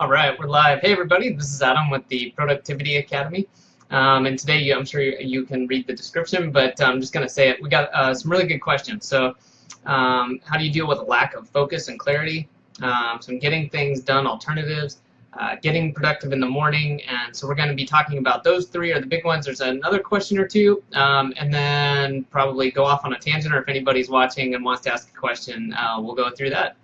All right, we're live. Hey, everybody, this is Adam with the Productivity Academy. And today, I'm sure you can read the description, but I'm just going to say it. We got some really good questions. So, how do you deal with a lack of focus and clarity? Some getting things done alternatives, getting productive in the morning. And so, we're going to be talking about those three are the big ones. There's another question or two, and then probably go off on a tangent, or if anybody's watching and wants to ask a question, we'll go through that.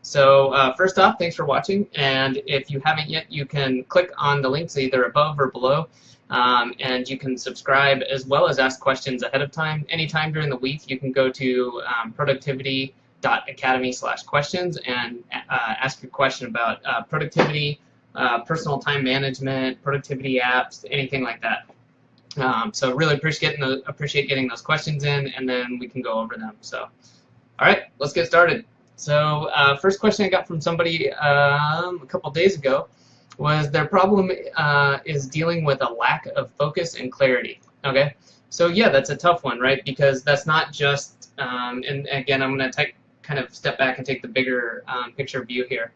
So first off, thanks for watching, and if you haven't yet, you can click on the links either above or below, and you can subscribe as well as ask questions ahead of time. Anytime during the week, you can go to productivity.academy/questions and ask your question about productivity, personal time management, productivity apps, anything like that. So really appreciate getting those questions in, and then we can go over them. So, all right, let's get started. So first question I got from somebody a couple days ago was their problem is dealing with a lack of focus and clarity. Okay, so yeah, that's a tough one, right? Because that's not just, and again, I'm going to kind of step back and take the bigger picture view here,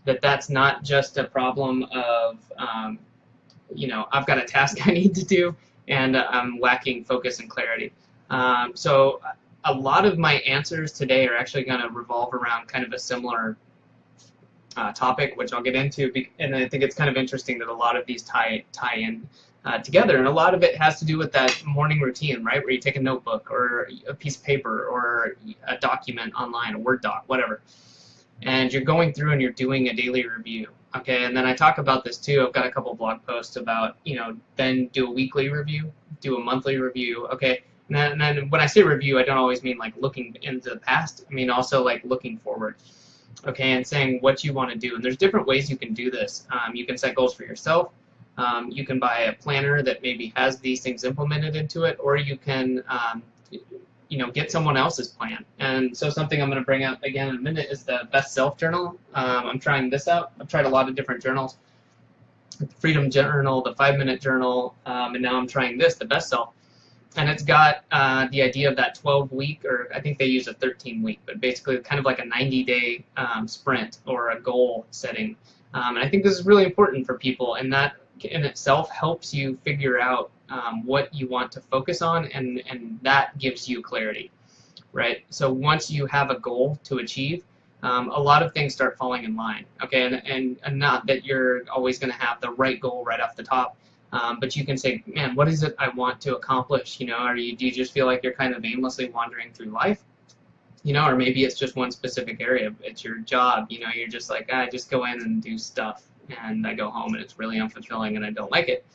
that's not just a problem of, I've got a task I need to do and I'm lacking focus and clarity. So a lot of my answers today are actually going to revolve around kind of a similar topic, which I'll get into, and I think it's kind of interesting that a lot of these tie in together, and a lot of it has to do with that morning routine, right, where you take a notebook or a piece of paper or a document online, a Word doc, whatever, and you're going through and you're doing a daily review. Okay, and then I talk about this too. I've got a couple blog posts about, then do a weekly review, do a monthly review, okay. And then when I say review, I don't always mean like looking into the past. I mean also like looking forward, okay, and saying what you want to do. And there's different ways you can do this. You can set goals for yourself. You can buy a planner that maybe has these things implemented into it, or you can, get someone else's plan. And so something I'm going to bring up again in a minute is the Best Self Journal. I'm trying this out. I've tried a lot of different journals, the Freedom Journal, the 5-Minute Journal, and now I'm trying this, the Best Self. And it's got the idea of that 12-week, or I think they use a 13-week, but basically kind of like a 90-day sprint or a goal setting. And I think this is really important for people, and that in itself helps you figure out what you want to focus on, and that gives you clarity, right? So once you have a goal to achieve, a lot of things start falling in line, okay? And not that you're always going to have the right goal right off the top, but you can say, man, what is it I want to accomplish? Do you just feel like you're kind of aimlessly wandering through life? Or maybe it's just one specific area. It's your job. You're just like, I just go in and do stuff, and I go home, and it's really unfulfilling, and I don't like it.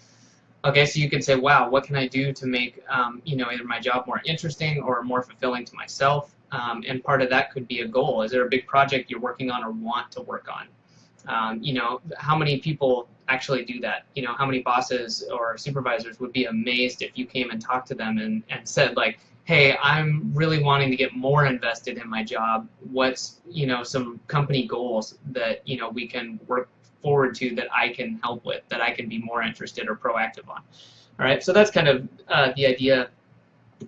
Okay, so you can say, wow, what can I do to make, either my job more interesting or more fulfilling to myself? And part of that could be a goal. Is there a big project you're working on or want to work on? How many people actually do that? How many bosses or supervisors would be amazed if you came and talked to them and said, like, hey, I'm really wanting to get more invested in my job. What's, some company goals that, we can work forward to that I can help with, that I can be more interested or proactive on? All right, so that's kind of the idea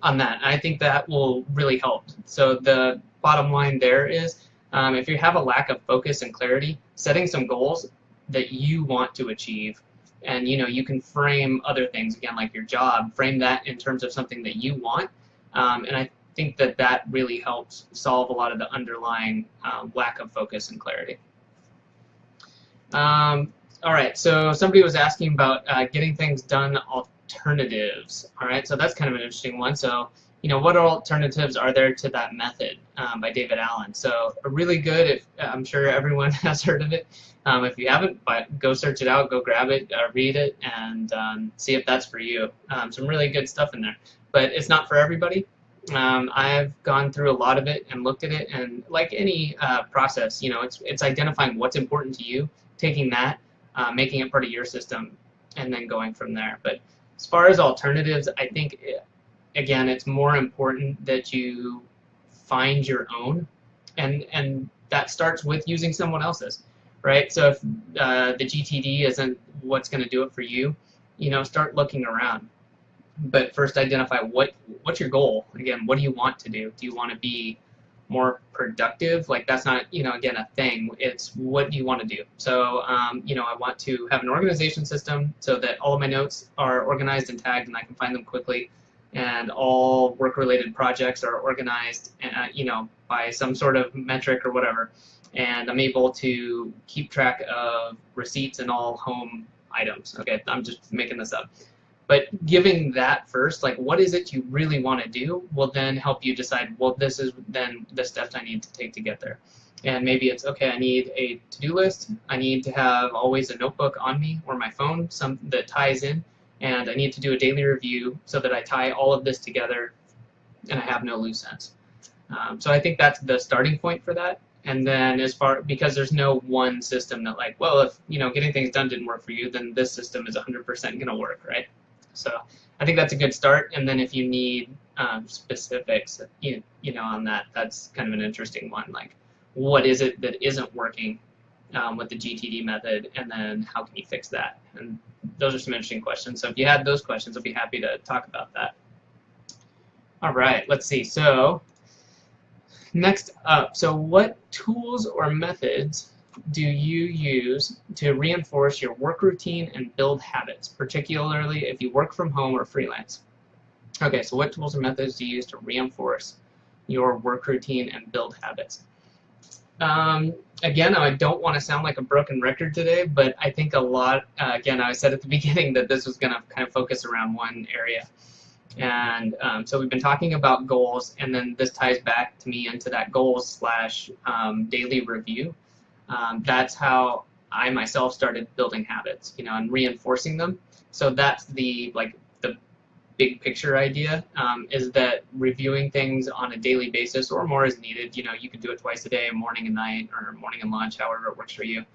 on that. I think that will really help. So the bottom line there is, if you have a lack of focus and clarity, setting some goals that you want to achieve, and you can frame other things, again, like your job, frame that in terms of something that you want, and I think that really helps solve a lot of the underlying lack of focus and clarity. All right, so somebody was asking about getting things done alternatives. All right, so that's kind of an interesting one. So what alternatives are there to that method by David Allen? So really good, I'm sure everyone has heard of it. If you haven't, but go search it out, go grab it, read it, and see if that's for you. Some really good stuff in there, but it's not for everybody. I've gone through a lot of it and looked at it, and like any process, it's identifying what's important to you, taking that, making it part of your system, and then going from there. But as far as alternatives, I think again, it's more important that you find your own, and that starts with using someone else's, right? So if the GTD isn't what's going to do it for you, start looking around. But first, identify what's your goal. Again, what do you want to do? Do you want to be more productive, like that's not, again, a thing. It's what do you want to do? So, I want to have an organization system so that all of my notes are organized and tagged and I can find them quickly. And all work-related projects are organized, by some sort of metric or whatever. And I'm able to keep track of receipts and all home items. Okay, I'm just making this up. But giving that first, like what is it you really want to do, will then help you decide, well, this is then the steps I need to take to get there. And maybe it's, okay, I need a to-do list. I need to have always a notebook on me or my phone, some that ties in. And I need to do a daily review so that I tie all of this together and I have no loose ends. So I think that's the starting point for that. And then because there's no one system that like, well, if getting things done didn't work for you, then this system is 100% going to work, right? So I think that's a good start. And then if you need specifics, on that, that's kind of an interesting one. Like, what is it that isn't working with the GTD method, and then how can you fix that? And those are some interesting questions. So if you had those questions, I'll be happy to talk about that. All right, let's see. So next up, so what tools or methods do you use to reinforce your work routine and build habits, particularly if you work from home or freelance? Okay, so what tools or methods do you use to reinforce your work routine and build habits? Again, I don't want to sound like a broken record today, but I think a lot, again, I said at the beginning that this was going to kind of focus around one area. And so we've been talking about goals, and then this ties back to me into that goals / daily review. That's how I myself started building habits, and reinforcing them. So that's the big picture idea, is that reviewing things on a daily basis or more is needed. You can do it twice a day, morning and night, or morning and lunch, however it works for you.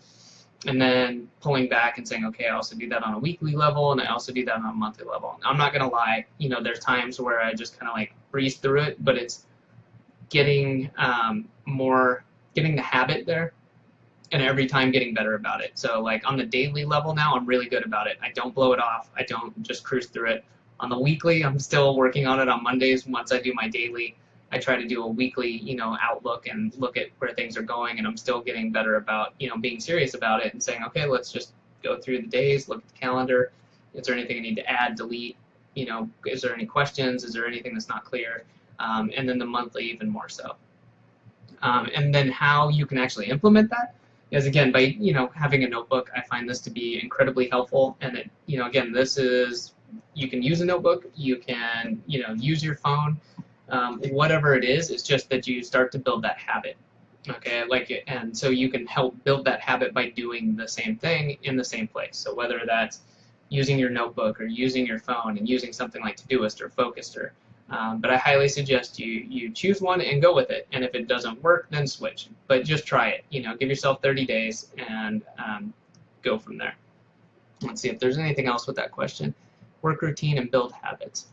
And then pulling back and saying, okay, I also do that on a weekly level, and I also do that on a monthly level. I'm not gonna lie, there's times where I just kind of like breeze through it, but it's getting getting the habit there, and every time getting better about it. So like on the daily level now, I'm really good about it. I don't blow it off. I don't just cruise through it. On the weekly, I'm still working on it. On Mondays, once I do my daily, I try to do a weekly, outlook and look at where things are going, and I'm still getting better about, being serious about it and saying, okay, let's just go through the days, look at the calendar. Is there anything I need to add, delete? Is there any questions? Is there anything that's not clear? And then the monthly, even more so. And then how you can actually implement that is, again, by, having a notebook. I find this to be incredibly helpful. And it, again, this is, you can use a notebook, you can, use your phone, whatever it is. It's just that you start to build that habit, okay? And so you can help build that habit by doing the same thing in the same place. So whether that's using your notebook or using your phone and using something like Todoist or Focuster, but I highly suggest you choose one and go with it. And if it doesn't work, then switch. But just try it. Give yourself 30 days and go from there. Let's see if there's anything else with that question. Work routine and build habits.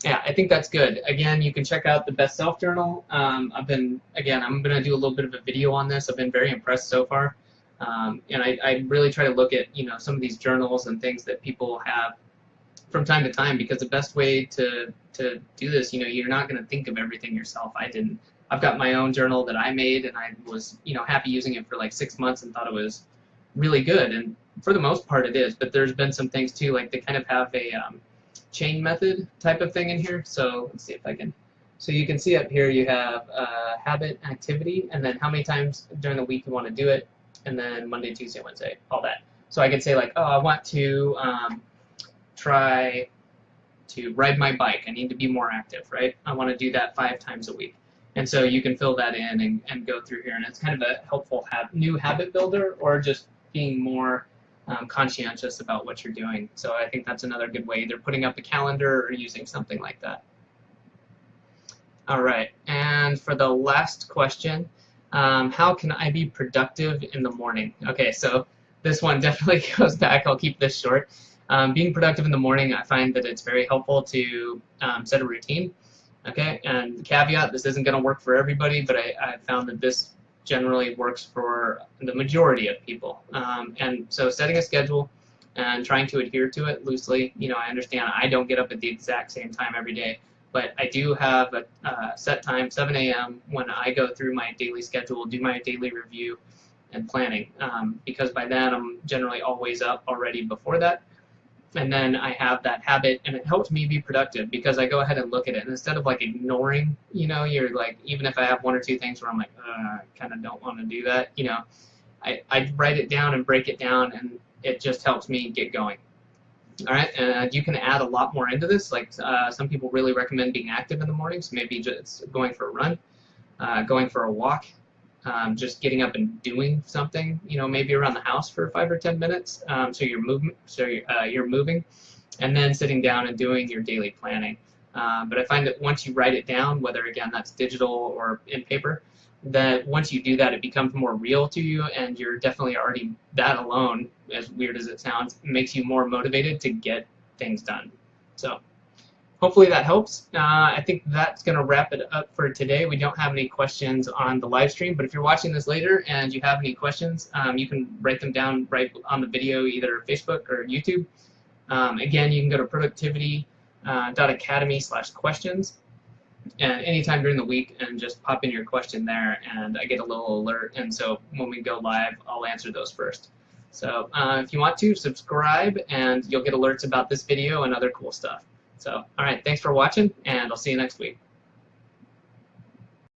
Yeah, I think that's good. Again, you can check out the Best Self Journal. I'm going to do a little bit of a video on this. I've been very impressed so far. And I really try to look at, some of these journals and things that people have from time to time, because the best way to do this, you're not going to think of everything yourself. I didn't. I've got my own journal that I made, and I was, happy using it for like 6 months and thought it was really good. And for the most part it is, but there's been some things too, like they kind of have a chain method type of thing in here. So let's see if I can. So you can see up here you have habit, activity, and then how many times during the week you want to do it, and then Monday, Tuesday, Wednesday, all that. So I could say like, oh, I want to try to ride my bike. I need to be more active, right? I want to do that 5 times a week. And so you can fill that in and go through here, and it's kind of a helpful new habit builder, or just being more conscientious about what you're doing. So I think that's another good way, either putting up a calendar or using something like that. All right, and for the last question, how can I be productive in the morning? Okay, so this one definitely goes back. I'll keep this short. Being productive in the morning, I find that it's very helpful to set a routine. Okay, and caveat, this isn't going to work for everybody, but I found that this generally works for the majority of people. And so setting a schedule and trying to adhere to it loosely. I understand I don't get up at the exact same time every day, but I do have a set time, 7 a.m., when I go through my daily schedule, do my daily review and planning, because by then I'm generally always up already before that. And then I have that habit, and it helps me be productive because I go ahead and look at it. And instead of like ignoring, you're like, even if I have one or two things where I'm like, I kind of don't want to do that, I write it down and break it down, and it just helps me get going. All right, and you can add a lot more into this. Like some people really recommend being active in the mornings, maybe just going for a run, going for a walk, just getting up and doing something, maybe around the house for 5 or 10 minutes, so you're moving, and then sitting down and doing your daily planning. But I find that once you write it down, whether again that's digital or in paper, that once you do that, it becomes more real to you, and you're definitely already, that alone, as weird as it sounds, makes you more motivated to get things done. So hopefully that helps. I think that's going to wrap it up for today. We don't have any questions on the live stream, but if you're watching this later and you have any questions, you can write them down right on the video, either Facebook or YouTube. Again, you can go to productivity.academy/questions, and anytime during the week, and just pop in your question there, and I get a little alert, and so when we go live, I'll answer those first. So if you want to, subscribe, and you'll get alerts about this video and other cool stuff. So, all right, thanks for watching, and I'll see you next week.